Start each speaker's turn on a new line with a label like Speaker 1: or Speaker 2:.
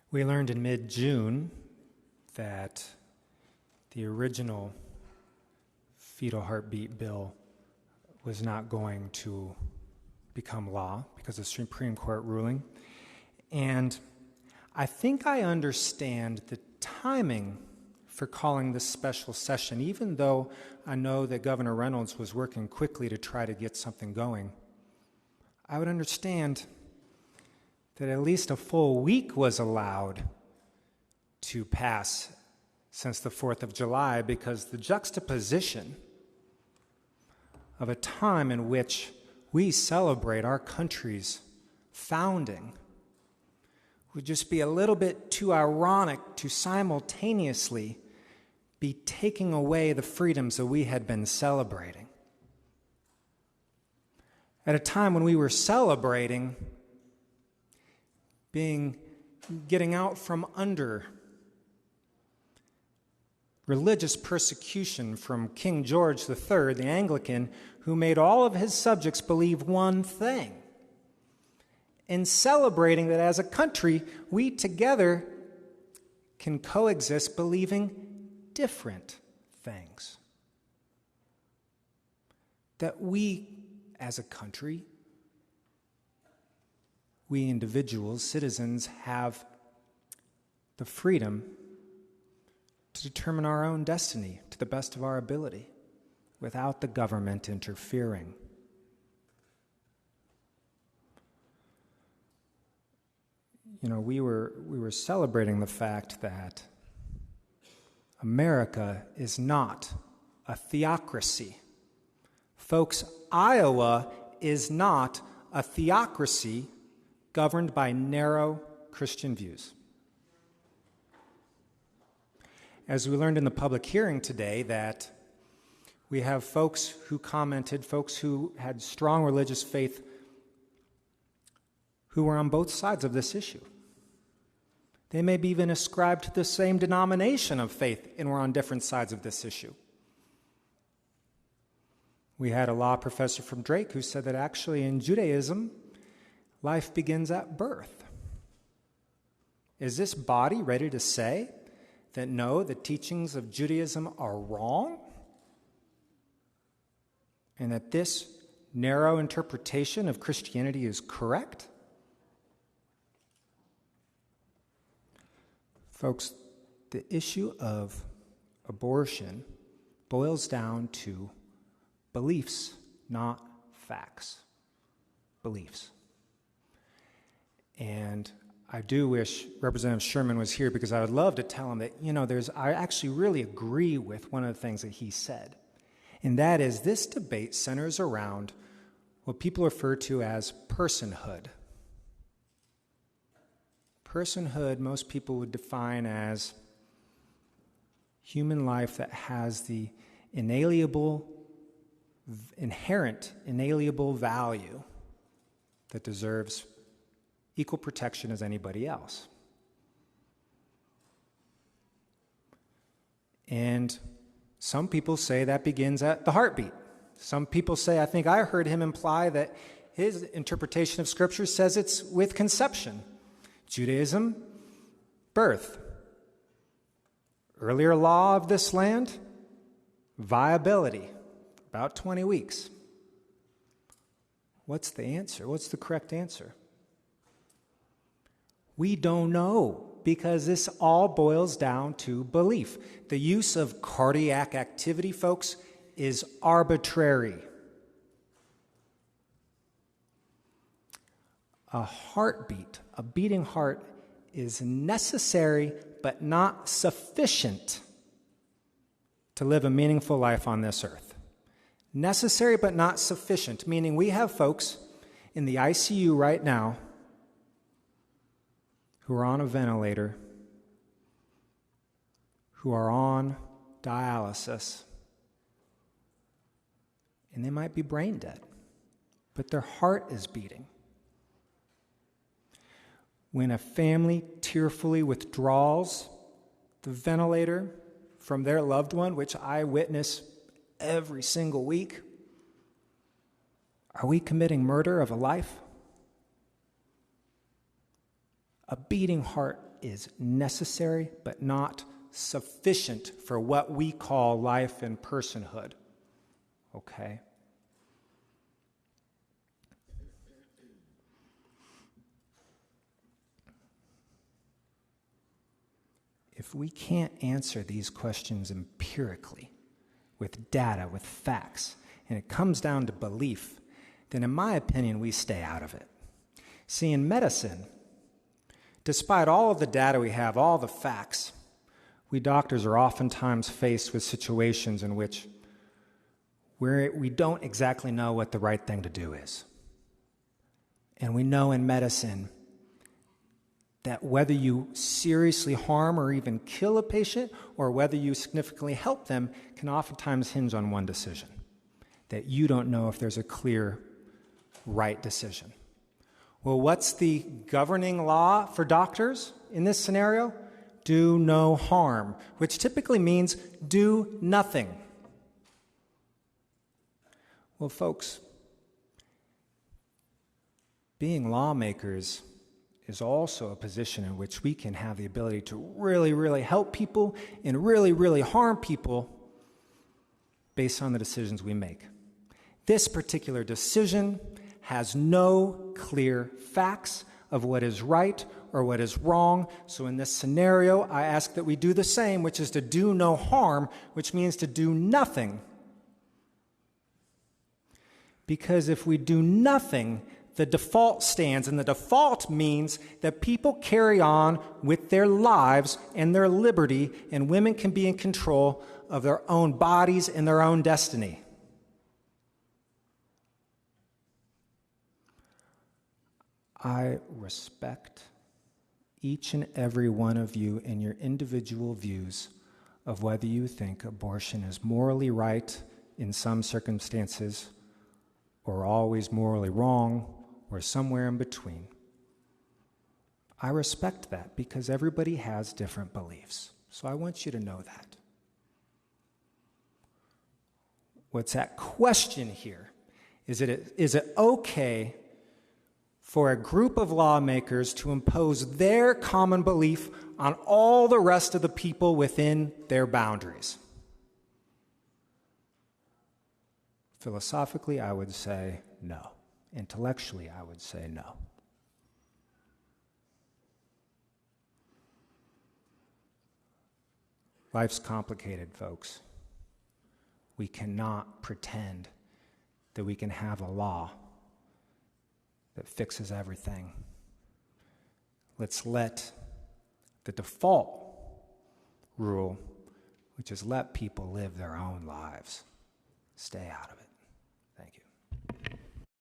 Speaker 1: We learned in mid-June that the original fetal heartbeat bill was not going to become law because of the Supreme Court ruling. And I think I understand the timing for calling this special session, even though I know that Governor Reynolds was working quickly to try to get something going. I would understand that at least a full week was allowed to pass since the 4th of July, because the juxtaposition of a time in which we celebrate our country's founding would just be a little bit too ironic to simultaneously be taking away the freedoms that we had been celebrating. At a time when we were celebrating getting out from under religious persecution from King George III, the Anglican, who made all of his subjects believe one thing. In celebrating that as a country, we together can coexist believing different things. That we, as a country, we individuals, citizens, have the freedom to determine our own destiny to the best of our ability without the government interfering. You know, we were celebrating the fact that America is not a theocracy. Folks, Iowa is not a theocracy governed by narrow Christian views. As we learned in the public hearing today, that we have folks who commented, folks who had strong religious faith, who were on both sides of this issue. They may be even ascribed to the same denomination of faith and were on different sides of this issue. We had a law professor from Drake who said that actually in Judaism, life begins at birth. Is this body ready to say that no, the teachings of Judaism are wrong? And that this narrow interpretation of Christianity is correct? Folks, the issue of abortion boils down to beliefs, not facts. Beliefs. And I do wish Representative Sherman was here, because I would love to tell him that, I actually really agree with one of the things that he said. And that is, this debate centers around what people refer to as personhood. Personhood, most people would define as human life that has the inherent inalienable value that deserves equal protection as anybody else. And some people say that begins at the heartbeat. Some people say, I think I heard him imply that his interpretation of Scripture says it's with conception. Judaism, birth. Earlier law of this land, viability, about 20 weeks. What's the answer? What's the correct answer? We don't know, because this all boils down to belief. The use of cardiac activity, folks, is arbitrary. A heartbeat, a beating heart, is necessary but not sufficient to live a meaningful life on this earth. Necessary but not sufficient, meaning we have folks in the ICU right now who are on a ventilator, who are on dialysis, and they might be brain dead, but their heart is beating. When a family tearfully withdraws the ventilator from their loved one, which I witness every single week, are we committing murder of a life? A beating heart is necessary but not sufficient for what we call life and personhood. Okay? If we can't answer these questions empirically, with data, with facts, and it comes down to belief, then in my opinion, we stay out of it. See, in medicine, despite all of the data we have, all the facts, we doctors are oftentimes faced with situations in which we don't exactly know what the right thing to do is. And we know in medicine that whether you seriously harm or even kill a patient, or whether you significantly help them, can oftentimes hinge on one decision, that you don't know if there's a clear right decision. Well, what's the governing law for doctors in this scenario? Do no harm, which typically means do nothing. Well, folks, being lawmakers is also a position in which we can have the ability to really, really help people and really, really harm people based on the decisions we make. This particular decision has no clear facts of what is right or what is wrong. So in this scenario, I ask that we do the same, which is to do no harm, which means to do nothing. Because if we do nothing, the default stands, and the default means that people carry on with their lives and their liberty, and women can be in control of their own bodies and their own destiny. I respect each and every one of you in your individual views of whether you think abortion is morally right in some circumstances or always morally wrong, or somewhere in between. I respect that because everybody has different beliefs. So I want you to know that. What's at question here is it okay for a group of lawmakers to impose their common belief on all the rest of the people within their boundaries? Philosophically, I would say no. Intellectually, I would say no. Life's complicated, folks. We cannot pretend that we can have a law that fixes everything. Let's let the default rule, which is let people live their own lives, stay out of it.